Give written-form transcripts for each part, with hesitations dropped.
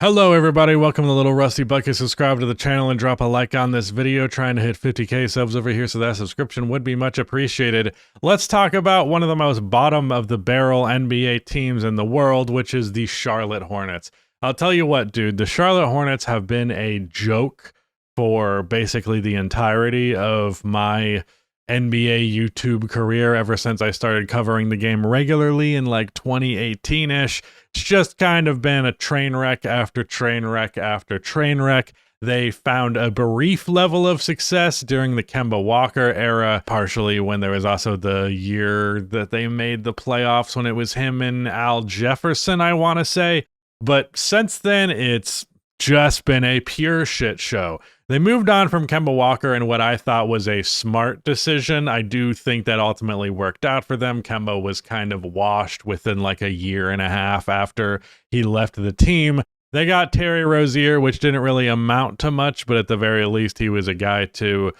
Hello everybody, welcome to Little Rusty Bucket. Subscribe to the channel and drop a like on this video. Trying to hit 50k subs over here, so that subscription would be much appreciated. Let's talk about one of the most bottom of the barrel NBA teams in the world, which is the Charlotte Hornets. I'll tell you what, dude, the Charlotte Hornets have been a joke for basically the entirety of my NBA YouTube career ever since I started covering the game regularly in like 2018-ish. It's just kind of been a train wreck after train wreck after train wreck. They found a brief level of success during the Kemba Walker era, partially when there was also the year that they made the playoffs when it was him and Al Jefferson, I want to say. But since then, it's just been a pure shit show. They moved on from Kemba Walker in what I thought was a smart decision. I do think that ultimately worked out for them. Kemba was kind of washed within like a year and a half after he left the team. They got Terry Rozier, which didn't really amount to much, but at the very least, he was a guy to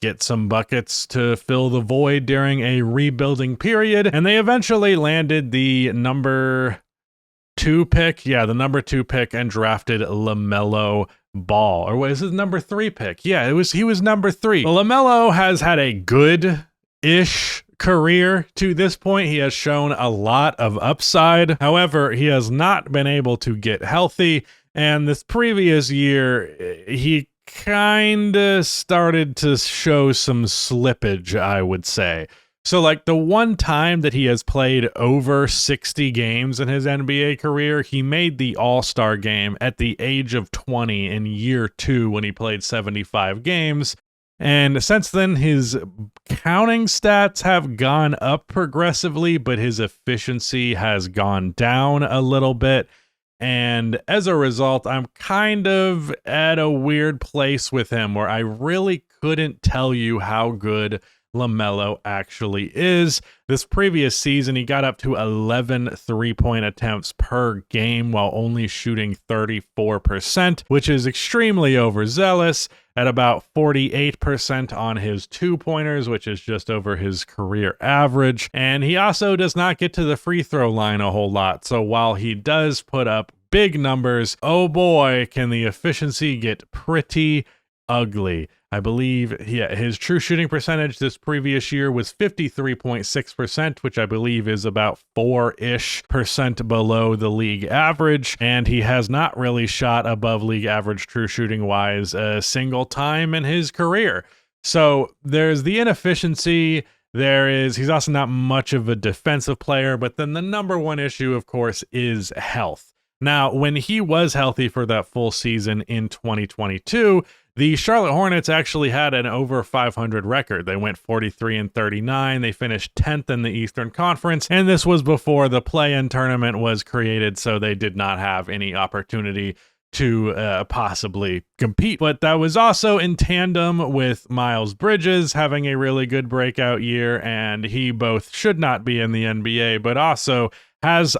get some buckets to fill the void during a rebuilding period. And they eventually landed the number 2 pick. Yeah, the number 2 pick, and drafted LaMelo Ball. Or was his number 3 pick? Yeah, he was number 3. Well, LaMelo has had a good-ish career to this point. He has shown a lot of upside. However, he has not been able to get healthy. And this previous year, he kind of started to show some slippage, I would say. So, like, the one time that he has played over 60 games in his NBA career, he made the All-Star game at the age of 20 in year 2 when he played 75 games. And since then, his counting stats have gone up progressively, but his efficiency has gone down a little bit. And as a result, I'm kind of at a weird place with him where I really couldn't tell you how good LaMelo actually is. This previous season, he got up to 11 three-point attempts per game while only shooting 34%, which is extremely overzealous, at about 48% on his two-pointers, which is just over his career average. And he also does not get to the free throw line a whole lot. So while he does put up big numbers, oh boy, can the efficiency get pretty ugly. I believe his true shooting percentage this previous year was 53.6%, which I believe is about 4-ish% below the league average. And he has not really shot above league average true shooting wise a single time in his career. So there's the inefficiency. He's also not much of a defensive player, but then the number one issue, of course, is health. Now, when he was healthy for that full season in 2022, the Charlotte Hornets actually had an over 500 record. They went 43-39. They finished 10th in the Eastern Conference, and this was before the play-in tournament was created, so they did not have any opportunity to possibly compete. But that was also in tandem with Miles Bridges having a really good breakout year, and he both should not be in the NBA, but also has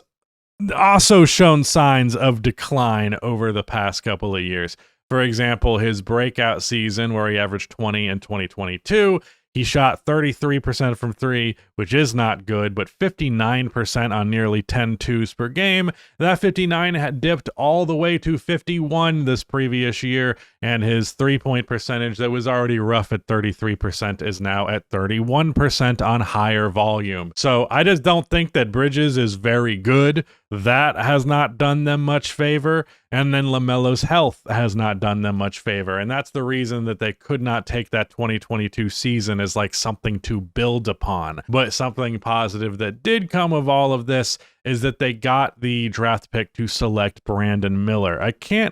shown signs of decline over the past couple of years. For example, his breakout season where he averaged 20 in 2022, he shot 33% from 3, which is not good, but 59% on nearly 10 twos per game. That 59 had dipped all the way to 51 this previous year, and his three-point percentage that was already rough at 33% is now at 31% on higher volume. So I just don't think that Bridges is very good. That has not done them much favor. And then LaMelo's health has not done them much favor. And that's the reason that they could not take that 2022 season as like something to build upon. But something positive that did come of all of this is that they got the draft pick to select Brandon Miller.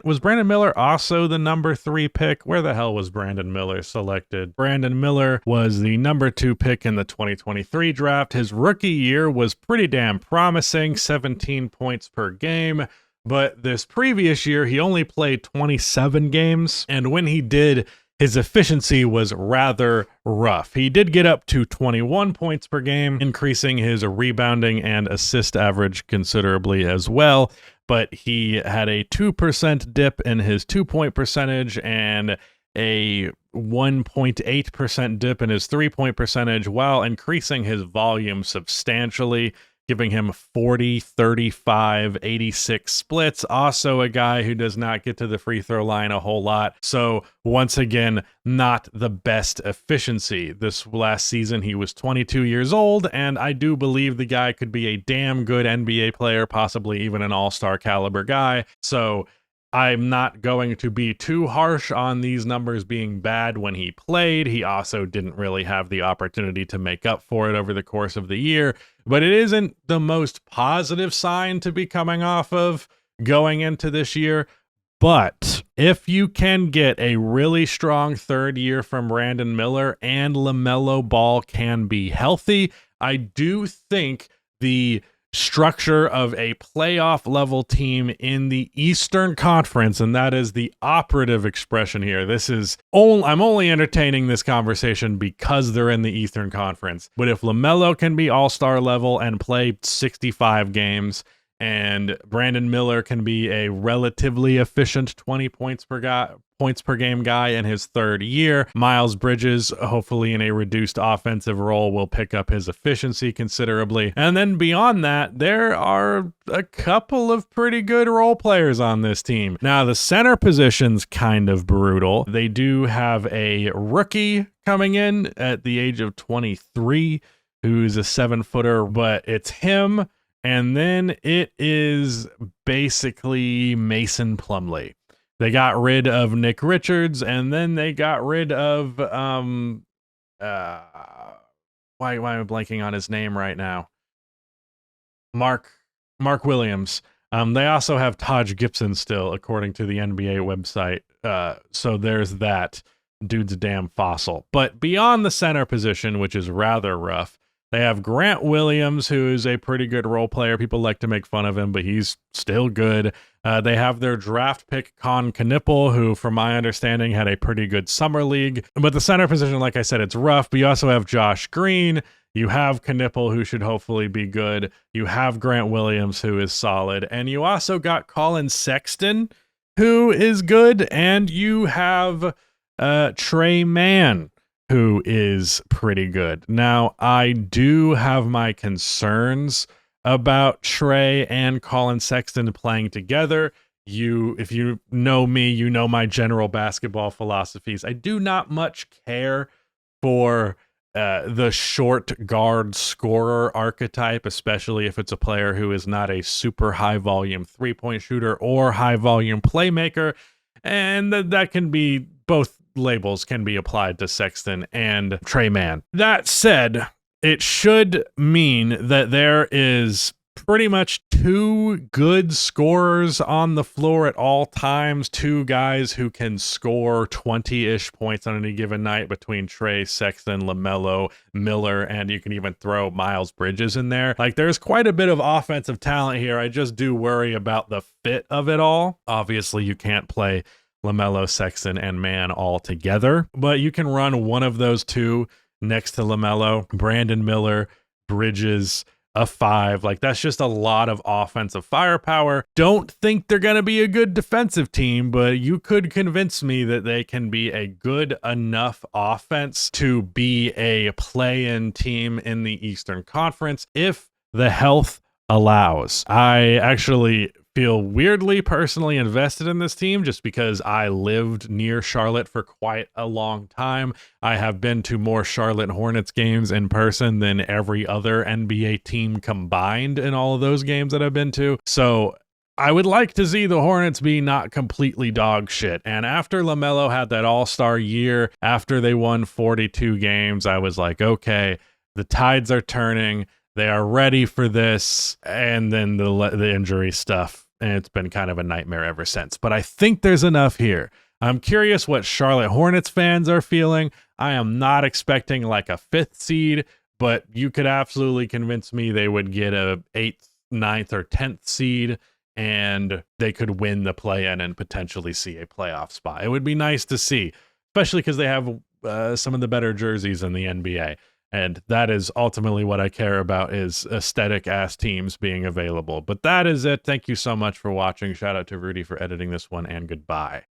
Was Brandon Miller also the number 3 pick? Where the hell was Brandon Miller selected? Brandon Miller was the number 2 pick in the 2023 draft. His rookie year was pretty damn promising, 17 points per game. But this previous year, he only played 27 games, and when he did, his efficiency was rather rough. He did get up to 21 points per game, increasing his rebounding and assist average considerably as well, but he had a 2% dip in his 2-point percentage and a 1.8% dip in his 3-point percentage while increasing his volume substantially. giving him 40, 35, 86 splits. Also a guy who does not get to the free throw line a whole lot. So once again, not the best efficiency. This last season, he was 22 years old, and I do believe the guy could be a damn good NBA player, possibly even an all-star caliber guy. So I'm not going to be too harsh on these numbers being bad when he played. He also didn't really have the opportunity to make up for it over the course of the year, but it isn't the most positive sign to be coming off of going into this year. But if you can get a really strong third year from Brandon Miller and LaMelo Ball can be healthy, I do think the structure of a playoff level team in the Eastern Conference, and that is the operative expression here. I'm only entertaining this conversation because they're in the Eastern Conference. But if LaMelo can be all-star level and play 65 games, and Brandon Miller can be a relatively efficient 20 points per game guy in his third year, Miles Bridges, hopefully in a reduced offensive role, will pick up his efficiency considerably. And then beyond that, there are a couple of pretty good role players on this team. Now, the center position's kind of brutal. They do have a rookie coming in at the age of 23 who's a 7-footer, but it's him. And then it is basically Mason Plumlee. They got rid of Nick Richards, and then they got rid of why am I blanking on his name right now? Mark Williams. They also have Taj Gibson still, according to the NBA website. So there's that. Dude's a damn fossil. But beyond the center position, which is rather rough, they have Grant Williams, who is a pretty good role player. People like to make fun of him, but he's still good. They have their draft pick, Con Knipple, who, from my understanding, had a pretty good summer league. But the center position, like I said, it's rough. But you also have Josh Green. You have Knipple, who should hopefully be good. You have Grant Williams, who is solid. And you also got Colin Sexton, who is good. And you have Trey Mann, who is pretty good. Now, I do have my concerns about Trey and Colin Sexton playing together. If you know me, you know my general basketball philosophies. I do not much care for the short guard scorer archetype, especially if it's a player who is not a super high volume 3-point shooter or high volume playmaker. And that can be both. Labels can be applied to Sexton and Trey Mann. That said, it should mean that there is pretty much two good scorers on the floor at all times, two guys who can score 20-ish points on any given night between Trey, Sexton, LaMelo, Miller, and you can even throw Miles Bridges in there. Like, there's quite a bit of offensive talent here. I just do worry about the fit of it all. Obviously, you can't play LaMelo, Sexton, and Mann all together, but you can run one of those two next to LaMelo, Brandon Miller, Bridges, a 5. Like, that's just a lot of offensive firepower. Don't think they're going to be a good defensive team, but you could convince me that they can be a good enough offense to be a play-in team in the Eastern Conference if the health allows. I actually feel weirdly personally invested in this team just because I lived near Charlotte for quite a long time. I have been to more Charlotte Hornets games in person than every other NBA team combined in all of those games that I've been to. So I would like to see the Hornets be not completely dog shit. And after LaMelo had that all-star year, after they won 42 games, I was like, okay, the tides are turning. They are ready for this. And then the injury stuff, and it's been kind of a nightmare ever since. But I think there's enough here. I'm curious what Charlotte Hornets fans are feeling. I am not expecting like a 5th seed, but you could absolutely convince me they would get a 8th, 9th, or 10th seed, and they could win the play-in and potentially see a playoff spot. It would be nice to see, especially because they have some of the better jerseys in the NBA. And that is ultimately what I care about, is aesthetic-ass teams being available. But that is it. Thank you so much for watching. Shout out to Rudy for editing this one, and goodbye.